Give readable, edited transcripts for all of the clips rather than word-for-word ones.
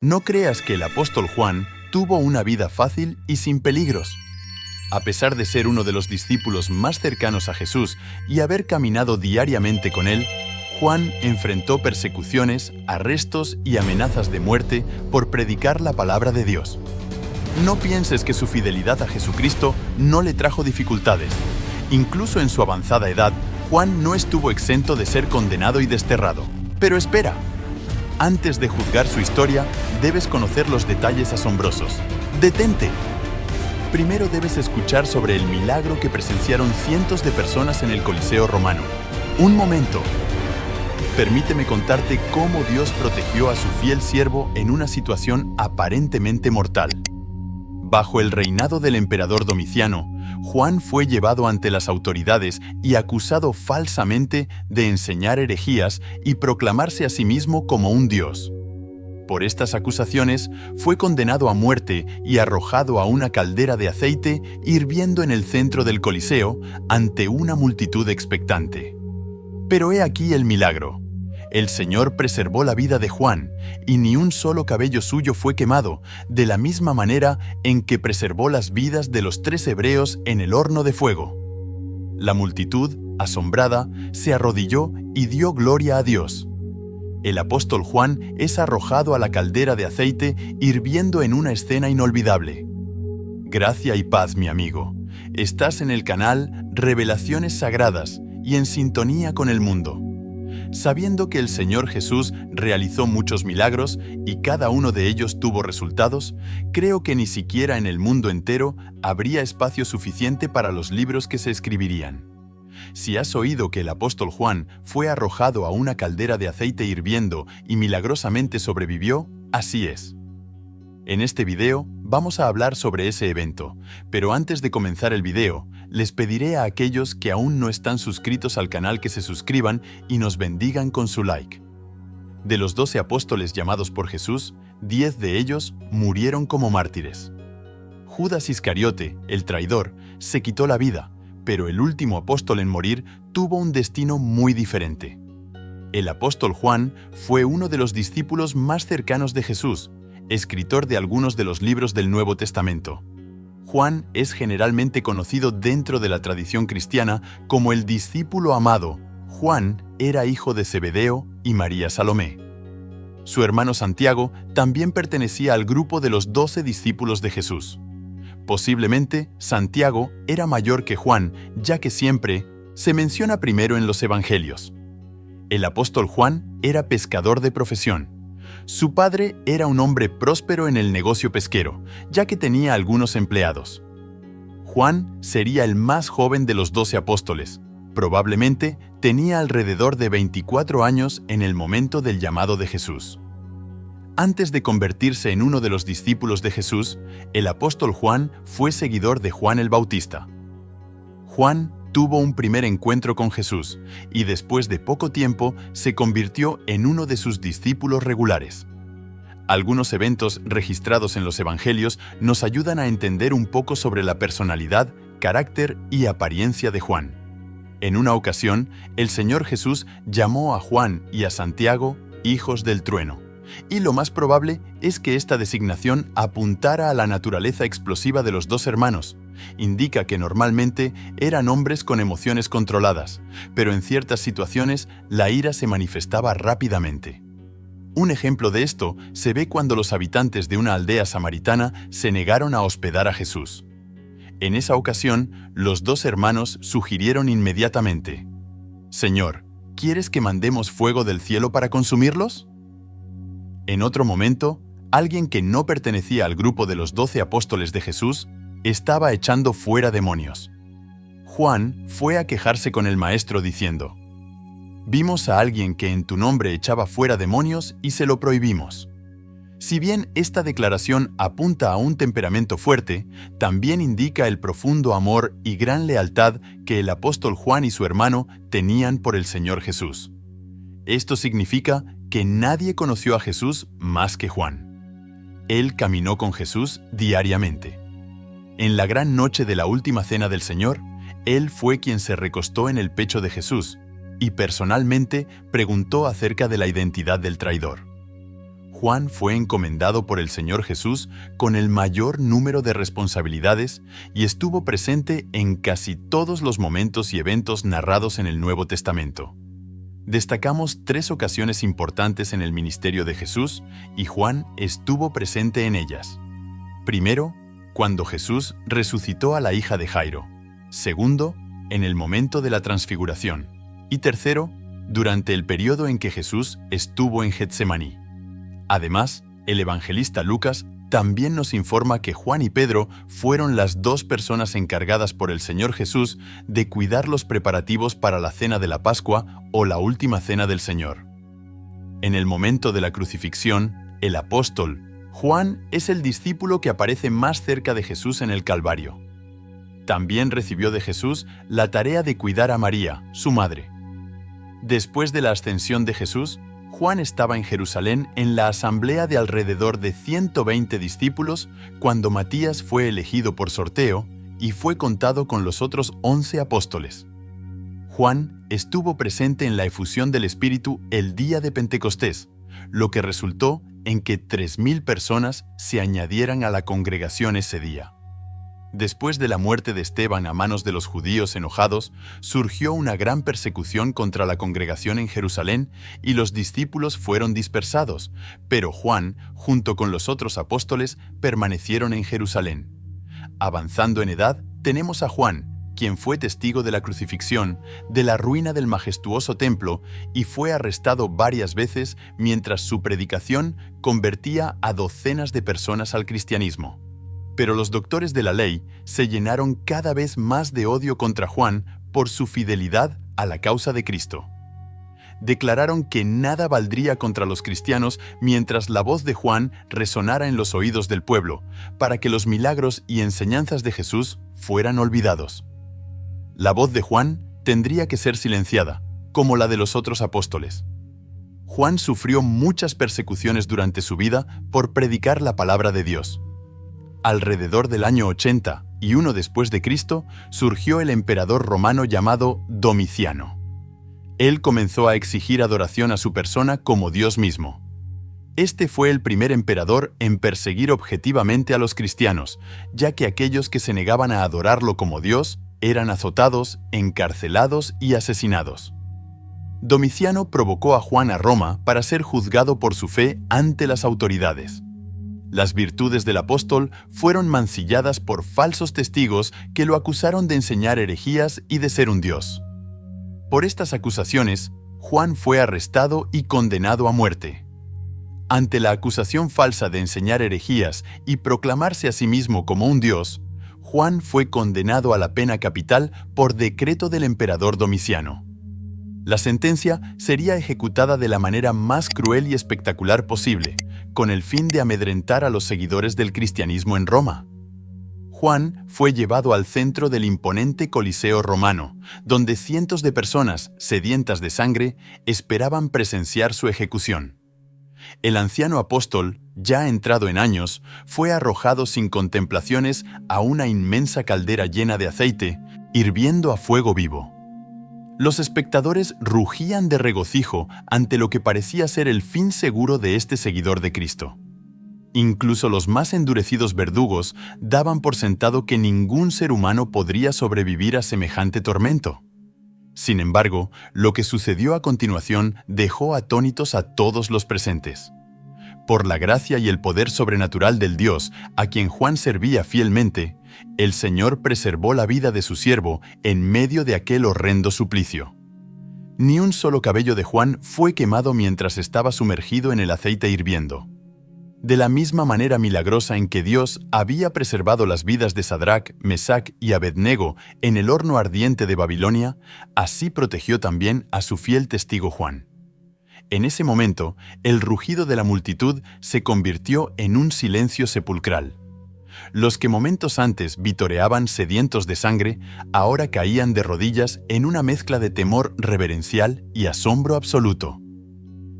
No creas que el apóstol Juan tuvo una vida fácil y sin peligros. A pesar de ser uno de los discípulos más cercanos a Jesús y haber caminado diariamente con él, Juan enfrentó persecuciones, arrestos y amenazas de muerte por predicar la palabra de Dios. No pienses que su fidelidad a Jesucristo no le trajo dificultades. Incluso en su avanzada edad, Juan no estuvo exento de ser condenado y desterrado. Pero espera. Antes de juzgar su historia, debes conocer los detalles asombrosos. ¡Detente! Primero debes escuchar sobre el milagro que presenciaron cientos de personas en el Coliseo romano. Un momento. Permíteme contarte cómo Dios protegió a su fiel siervo en una situación aparentemente mortal. Bajo el reinado del emperador Domiciano, Juan fue llevado ante las autoridades y acusado falsamente de enseñar herejías y proclamarse a sí mismo como un dios. Por estas acusaciones, fue condenado a muerte y arrojado a una caldera de aceite hirviendo en el centro del Coliseo ante una multitud expectante. Pero he aquí el milagro. El Señor preservó la vida de Juan, y ni un solo cabello suyo fue quemado, de la misma manera en que preservó las vidas de los 3 hebreos en el horno de fuego. La multitud, asombrada, se arrodilló y dio gloria a Dios. El apóstol Juan es arrojado a la caldera de aceite hirviendo en una escena inolvidable. Gracia y paz, mi amigo. Estás en el canal Revelaciones Sagradas y en sintonía con el mundo. Sabiendo que el Señor Jesús realizó muchos milagros y cada uno de ellos tuvo resultados, creo que ni siquiera en el mundo entero habría espacio suficiente para los libros que se escribirían. Si has oído que el apóstol Juan fue arrojado a una caldera de aceite hirviendo y milagrosamente sobrevivió, así es. En este video vamos a hablar sobre ese evento, pero antes de comenzar el video, les pediré a aquellos que aún no están suscritos al canal que se suscriban y nos bendigan con su like. De los 12 apóstoles llamados por Jesús, 10 de ellos murieron como mártires. Judas Iscariote, el traidor, se quitó la vida, pero el último apóstol en morir tuvo un destino muy diferente. El apóstol Juan fue uno de los discípulos más cercanos de Jesús, escritor de algunos de los libros del Nuevo Testamento. Juan es generalmente conocido dentro de la tradición cristiana como el discípulo amado. Juan era hijo de Zebedeo y María Salomé. Su hermano Santiago también pertenecía al grupo de los 12 discípulos de Jesús. Posiblemente, Santiago era mayor que Juan, ya que siempre se menciona primero en los evangelios. El apóstol Juan era pescador de profesión. Su padre era un hombre próspero en el negocio pesquero, ya que tenía algunos empleados. Juan sería el más joven de los 12 apóstoles. Probablemente tenía alrededor de 24 años en el momento del llamado de Jesús. Antes de convertirse en uno de los discípulos de Jesús, el apóstol Juan fue seguidor de Juan el Bautista. Juan tuvo un primer encuentro con Jesús y después de poco tiempo se convirtió en uno de sus discípulos regulares. Algunos eventos registrados en los evangelios nos ayudan a entender un poco sobre la personalidad, carácter y apariencia de Juan. En una ocasión, el Señor Jesús llamó a Juan y a Santiago hijos del trueno, y lo más probable es que esta designación apuntara a la naturaleza explosiva de los 2 hermanos. Indica que normalmente eran hombres con emociones controladas, pero en ciertas situaciones la ira se manifestaba rápidamente. Un ejemplo de esto se ve cuando los habitantes de una aldea samaritana se negaron a hospedar a Jesús. En esa ocasión, los 2 hermanos sugirieron inmediatamente: «Señor, ¿quieres que mandemos fuego del cielo para consumirlos?». En otro momento, alguien que no pertenecía al grupo de los 12 apóstoles de Jesús estaba echando fuera demonios. Juan fue a quejarse con el maestro diciendo: «Vimos a alguien que en tu nombre echaba fuera demonios y se lo prohibimos». Si bien esta declaración apunta a un temperamento fuerte, también indica el profundo amor y gran lealtad que el apóstol Juan y su hermano tenían por el Señor Jesús. Esto significa que nadie conoció a Jesús más que Juan. Él caminó con Jesús diariamente. En la gran noche de la última cena del Señor, él fue quien se recostó en el pecho de Jesús y personalmente preguntó acerca de la identidad del traidor. Juan fue encomendado por el Señor Jesús con el mayor número de responsabilidades y estuvo presente en casi todos los momentos y eventos narrados en el Nuevo Testamento. Destacamos 3 ocasiones importantes en el ministerio de Jesús y Juan estuvo presente en ellas. Primero, cuando Jesús resucitó a la hija de Jairo. Segundo, en el momento de la transfiguración. Y tercero, durante el periodo en que Jesús estuvo en Getsemaní. Además, el evangelista Lucas también nos informa que Juan y Pedro fueron las 2 personas encargadas por el Señor Jesús de cuidar los preparativos para la cena de la Pascua o la última cena del Señor. En el momento de la crucifixión, el apóstol Juan es el discípulo que aparece más cerca de Jesús en el Calvario. También recibió de Jesús la tarea de cuidar a María, su madre. Después de la ascensión de Jesús, Juan estaba en Jerusalén en la asamblea de alrededor de 120 discípulos cuando Matías fue elegido por sorteo y fue contado con los otros 11 apóstoles. Juan estuvo presente en la efusión del Espíritu el día de Pentecostés, lo que resultó en que 3.000 personas se añadieran a la congregación ese día. Después de la muerte de Esteban a manos de los judíos enojados, surgió una gran persecución contra la congregación en Jerusalén y los discípulos fueron dispersados, pero Juan, junto con los otros apóstoles, permanecieron en Jerusalén. Avanzando en edad, tenemos a Juan, quien fue testigo de la crucifixión, de la ruina del majestuoso templo y fue arrestado varias veces mientras su predicación convertía a docenas de personas al cristianismo. Pero los doctores de la ley se llenaron cada vez más de odio contra Juan por su fidelidad a la causa de Cristo. Declararon que nada valdría contra los cristianos mientras la voz de Juan resonara en los oídos del pueblo, para que los milagros y enseñanzas de Jesús fueran olvidados. La voz de Juan tendría que ser silenciada, como la de los otros apóstoles. Juan sufrió muchas persecuciones durante su vida por predicar la palabra de Dios. Alrededor del año 80 y uno después de Cristo, surgió el emperador romano llamado Domiciano. Él comenzó a exigir adoración a su persona como Dios mismo. Este fue el primer emperador en perseguir objetivamente a los cristianos, ya que aquellos que se negaban a adorarlo como Dios eran azotados, encarcelados y asesinados. Domiciano provocó a Juan a Roma para ser juzgado por su fe ante las autoridades. Las virtudes del apóstol fueron mancilladas por falsos testigos que lo acusaron de enseñar herejías y de ser un dios. Por estas acusaciones, Juan fue arrestado y condenado a muerte. Ante la acusación falsa de enseñar herejías y proclamarse a sí mismo como un dios, Juan fue condenado a la pena capital por decreto del emperador Domiciano. La sentencia sería ejecutada de la manera más cruel y espectacular posible, con el fin de amedrentar a los seguidores del cristianismo en Roma. Juan fue llevado al centro del imponente Coliseo romano, donde cientos de personas, sedientas de sangre, esperaban presenciar su ejecución. El anciano apóstol, ya entrado en años, fue arrojado sin contemplaciones a una inmensa caldera llena de aceite, hirviendo a fuego vivo. Los espectadores rugían de regocijo ante lo que parecía ser el fin seguro de este seguidor de Cristo. Incluso los más endurecidos verdugos daban por sentado que ningún ser humano podría sobrevivir a semejante tormento. Sin embargo, lo que sucedió a continuación dejó atónitos a todos los presentes. Por la gracia y el poder sobrenatural del Dios a quien Juan servía fielmente, el Señor preservó la vida de su siervo en medio de aquel horrendo suplicio. Ni un solo cabello de Juan fue quemado mientras estaba sumergido en el aceite hirviendo. De la misma manera milagrosa en que Dios había preservado las vidas de Sadrac, Mesac y Abednego en el horno ardiente de Babilonia, así protegió también a su fiel testigo Juan. En ese momento, el rugido de la multitud se convirtió en un silencio sepulcral. Los que momentos antes vitoreaban sedientos de sangre, ahora caían de rodillas en una mezcla de temor reverencial y asombro absoluto.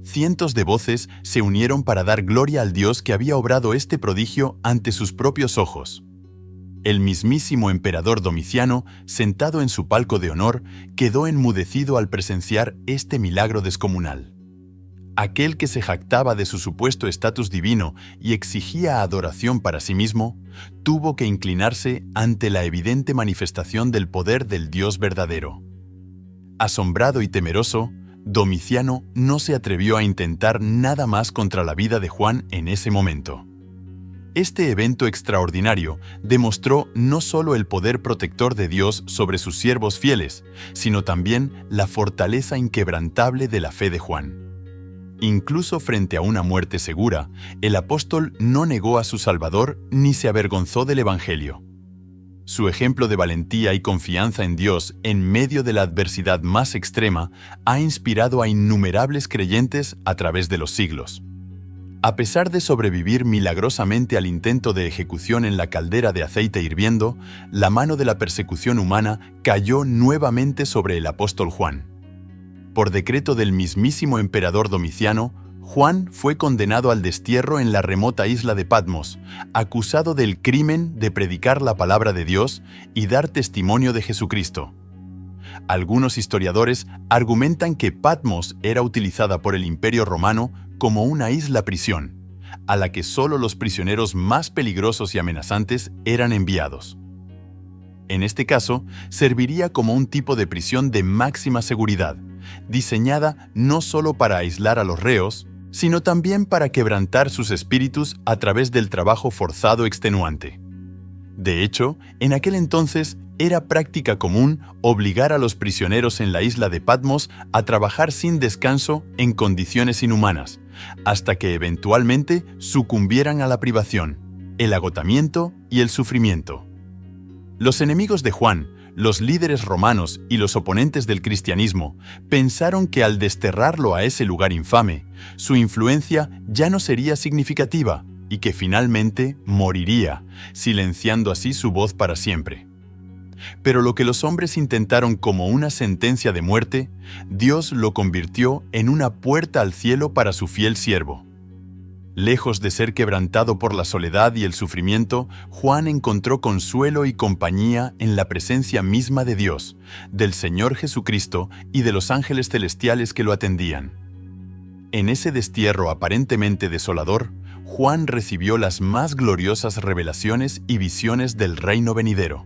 Cientos de voces se unieron para dar gloria al Dios que había obrado este prodigio ante sus propios ojos. El mismísimo emperador Domiciano, sentado en su palco de honor, quedó enmudecido al presenciar este milagro descomunal. aquel que se jactaba de su supuesto estatus divino y exigía adoración para sí mismo, tuvo que inclinarse ante la evidente manifestación del poder del Dios verdadero. Asombrado y temeroso, Domiciano no se atrevió a intentar nada más contra la vida de Juan en ese momento. Este evento extraordinario demostró no solo el poder protector de Dios sobre sus siervos fieles, sino también la fortaleza inquebrantable de la fe de Juan. Incluso frente a una muerte segura, el apóstol no negó a su Salvador ni se avergonzó del Evangelio. Su ejemplo de valentía y confianza en Dios en medio de la adversidad más extrema ha inspirado a innumerables creyentes a través de los siglos. A pesar de sobrevivir milagrosamente al intento de ejecución en la caldera de aceite hirviendo, la mano de la persecución humana cayó nuevamente sobre el apóstol Juan. Por decreto del mismísimo emperador Domiciano, Juan fue condenado al destierro en la remota isla de Patmos, acusado del crimen de predicar la palabra de Dios y dar testimonio de Jesucristo. Algunos historiadores argumentan que Patmos era utilizada por el Imperio Romano como una isla prisión, a la que solo los prisioneros más peligrosos y amenazantes eran enviados. En este caso, serviría como un tipo de prisión de máxima seguridad, diseñada no solo para aislar a los reos, sino también para quebrantar sus espíritus a través del trabajo forzado extenuante. De hecho, en aquel entonces era práctica común obligar a los prisioneros en la isla de Patmos a trabajar sin descanso en condiciones inhumanas, hasta que eventualmente sucumbieran a la privación, el agotamiento y el sufrimiento. Los enemigos de Juan, los líderes romanos y los oponentes del cristianismo pensaron que al desterrarlo a ese lugar infame, su influencia ya no sería significativa y que finalmente moriría, silenciando así su voz para siempre. Pero lo que los hombres intentaron como una sentencia de muerte, Dios lo convirtió en una puerta al cielo para su fiel siervo. Lejos de ser quebrantado por la soledad y el sufrimiento, Juan encontró consuelo y compañía en la presencia misma de Dios, del Señor Jesucristo y de los ángeles celestiales que lo atendían. En ese destierro aparentemente desolador, Juan recibió las más gloriosas revelaciones y visiones del reino venidero.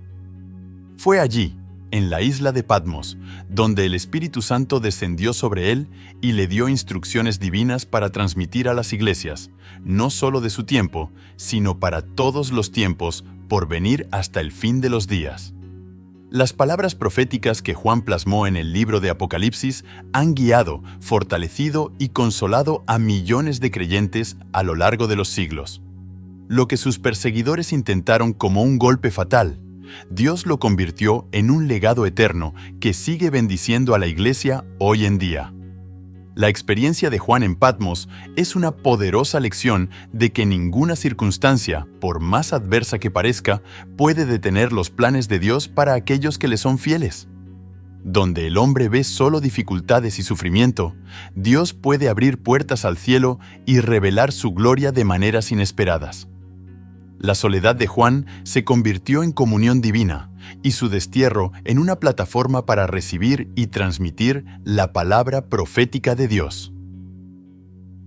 Fue allí, en la isla de Patmos, donde el Espíritu Santo descendió sobre él y le dio instrucciones divinas para transmitir a las iglesias, no solo de su tiempo, sino para todos los tiempos, por venir hasta el fin de los días. Las palabras proféticas que Juan plasmó en el libro de Apocalipsis han guiado, fortalecido y consolado a millones de creyentes a lo largo de los siglos. Lo que sus perseguidores intentaron como un golpe fatal, Dios lo convirtió en un legado eterno que sigue bendiciendo a la Iglesia hoy en día. La experiencia de Juan en Patmos es una poderosa lección de que ninguna circunstancia, por más adversa que parezca, puede detener los planes de Dios para aquellos que le son fieles. Donde el hombre ve solo dificultades y sufrimiento, Dios puede abrir puertas al cielo y revelar su gloria de maneras inesperadas. La soledad de Juan se convirtió en comunión divina y su destierro en una plataforma para recibir y transmitir la palabra profética de Dios.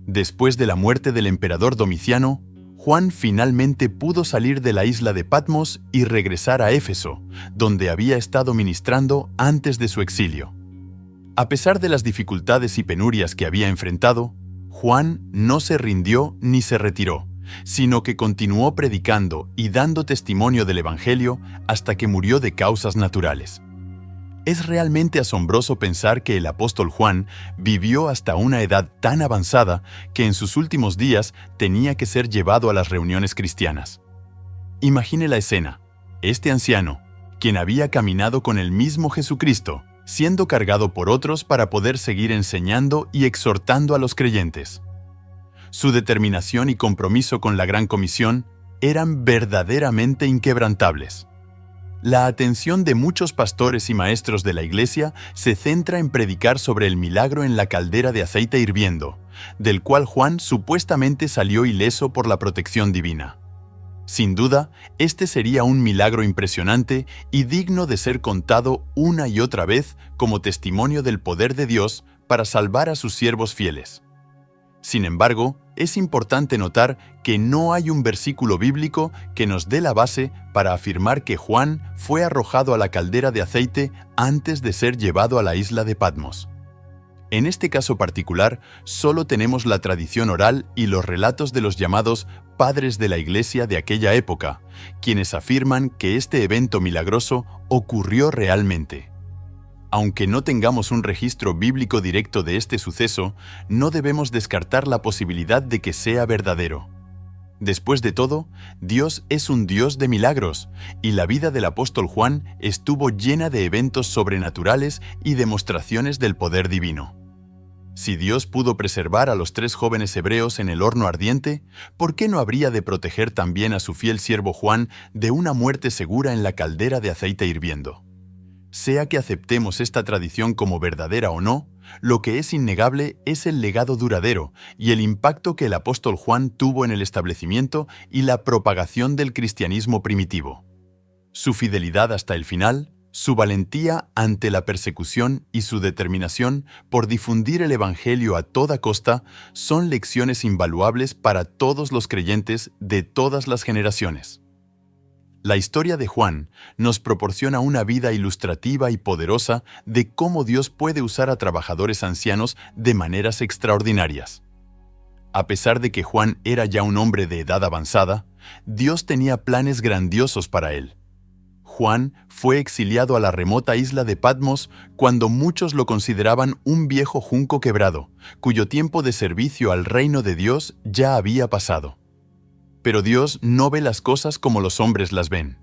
Después de la muerte del emperador Domiciano, Juan finalmente pudo salir de la isla de Patmos y regresar a Éfeso, donde había estado ministrando antes de su exilio. A pesar de las dificultades y penurias que había enfrentado, Juan no se rindió ni se retiró, sino que continuó predicando y dando testimonio del Evangelio hasta que murió de causas naturales. Es realmente asombroso pensar que el apóstol Juan vivió hasta una edad tan avanzada que en sus últimos días tenía que ser llevado a las reuniones cristianas. Imagine la escena: este anciano, quien había caminado con el mismo Jesucristo, siendo cargado por otros para poder seguir enseñando y exhortando a los creyentes. Su determinación y compromiso con la Gran Comisión eran verdaderamente inquebrantables. La atención de muchos pastores y maestros de la Iglesia se centra en predicar sobre el milagro en la caldera de aceite hirviendo, del cual Juan supuestamente salió ileso por la protección divina. Sin duda, este sería un milagro impresionante y digno de ser contado una y otra vez como testimonio del poder de Dios para salvar a sus siervos fieles. Sin embargo, es importante notar que no hay un versículo bíblico que nos dé la base para afirmar que Juan fue arrojado a la caldera de aceite antes de ser llevado a la isla de Patmos. En este caso particular, solo tenemos la tradición oral y los relatos de los llamados padres de la Iglesia de aquella época, quienes afirman que este evento milagroso ocurrió realmente. Aunque no tengamos un registro bíblico directo de este suceso, no debemos descartar la posibilidad de que sea verdadero. Después de todo, Dios es un Dios de milagros, y la vida del apóstol Juan estuvo llena de eventos sobrenaturales y demostraciones del poder divino. Si Dios pudo preservar a los 3 jóvenes hebreos en el horno ardiente, ¿por qué no habría de proteger también a su fiel siervo Juan de una muerte segura en la caldera de aceite hirviendo? Sea que aceptemos esta tradición como verdadera o no, lo que es innegable es el legado duradero y el impacto que el apóstol Juan tuvo en el establecimiento y la propagación del cristianismo primitivo. Su fidelidad hasta el final, su valentía ante la persecución y su determinación por difundir el Evangelio a toda costa son lecciones invaluables para todos los creyentes de todas las generaciones. La historia de Juan nos proporciona una vida ilustrativa y poderosa de cómo Dios puede usar a trabajadores ancianos de maneras extraordinarias. A pesar de que Juan era ya un hombre de edad avanzada, Dios tenía planes grandiosos para él. Juan fue exiliado a la remota isla de Patmos cuando muchos lo consideraban un viejo junco quebrado, cuyo tiempo de servicio al reino de Dios ya había pasado. Pero Dios no ve las cosas como los hombres las ven.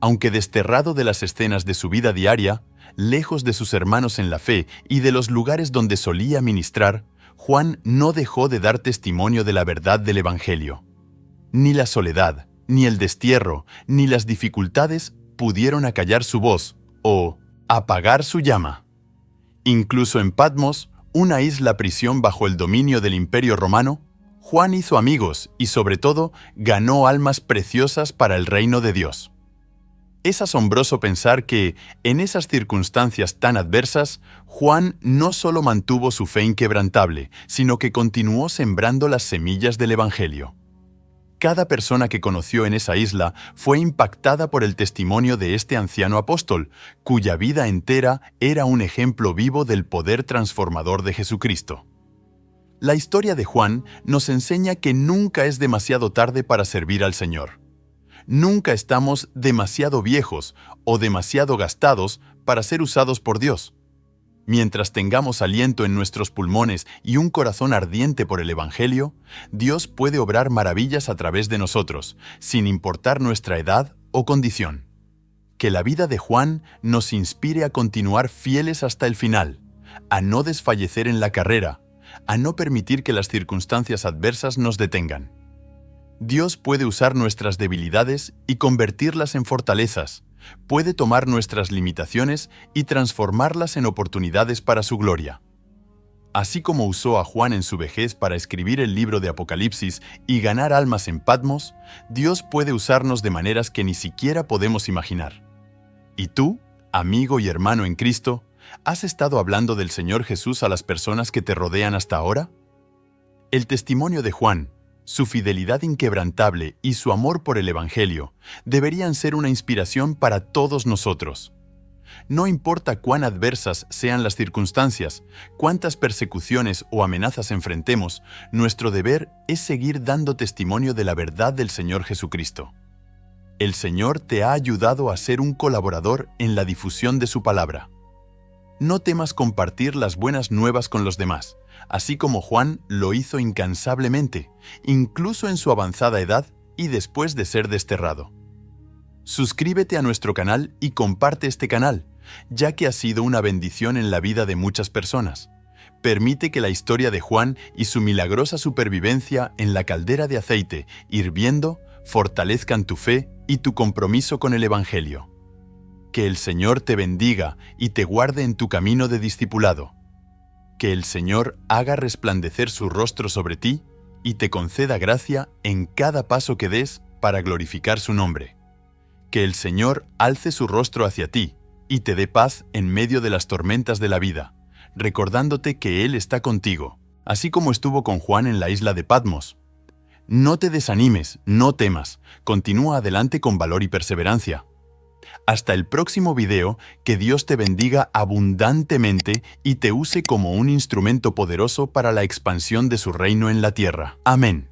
Aunque desterrado de las escenas de su vida diaria, lejos de sus hermanos en la fe y de los lugares donde solía ministrar, Juan no dejó de dar testimonio de la verdad del Evangelio. Ni la soledad, ni el destierro, ni las dificultades pudieron acallar su voz o apagar su llama. Incluso en Patmos, una isla prisión bajo el dominio del Imperio Romano, Juan hizo amigos y, sobre todo, ganó almas preciosas para el reino de Dios. Es asombroso pensar que, en esas circunstancias tan adversas, Juan no solo mantuvo su fe inquebrantable, sino que continuó sembrando las semillas del Evangelio. Cada persona que conoció en esa isla fue impactada por el testimonio de este anciano apóstol, cuya vida entera era un ejemplo vivo del poder transformador de Jesucristo. La historia de Juan nos enseña que nunca es demasiado tarde para servir al Señor. Nunca estamos demasiado viejos o demasiado gastados para ser usados por Dios. Mientras tengamos aliento en nuestros pulmones y un corazón ardiente por el Evangelio, Dios puede obrar maravillas a través de nosotros, sin importar nuestra edad o condición. Que la vida de Juan nos inspire a continuar fieles hasta el final, a no desfallecer en la carrera, a no permitir que las circunstancias adversas nos detengan. Dios puede usar nuestras debilidades y convertirlas en fortalezas, puede tomar nuestras limitaciones y transformarlas en oportunidades para su gloria. Así como usó a Juan en su vejez para escribir el libro de Apocalipsis y ganar almas en Patmos, Dios puede usarnos de maneras que ni siquiera podemos imaginar. ¿Y tú, amigo y hermano en Cristo, has estado hablando del Señor Jesús a las personas que te rodean hasta ahora? El testimonio de Juan, su fidelidad inquebrantable y su amor por el Evangelio deberían ser una inspiración para todos nosotros. No importa cuán adversas sean las circunstancias, cuántas persecuciones o amenazas enfrentemos, nuestro deber es seguir dando testimonio de la verdad del Señor Jesucristo. El Señor te ha ayudado a ser un colaborador en la difusión de su palabra. No temas compartir las buenas nuevas con los demás, así como Juan lo hizo incansablemente, incluso en su avanzada edad y después de ser desterrado. Suscríbete a nuestro canal y comparte este canal, ya que ha sido una bendición en la vida de muchas personas. Permite que la historia de Juan y su milagrosa supervivencia en la caldera de aceite hirviendo fortalezcan tu fe y tu compromiso con el Evangelio. Que el Señor te bendiga y te guarde en tu camino de discipulado. Que el Señor haga resplandecer su rostro sobre ti y te conceda gracia en cada paso que des para glorificar su nombre. Que el Señor alce su rostro hacia ti y te dé paz en medio de las tormentas de la vida, recordándote que Él está contigo. así como estuvo con Juan en la isla de Patmos. No te desanimes, no temas, continúa adelante con valor y perseverancia. Hasta el próximo video, que Dios te bendiga abundantemente y te use como un instrumento poderoso para la expansión de su reino en la tierra. Amén.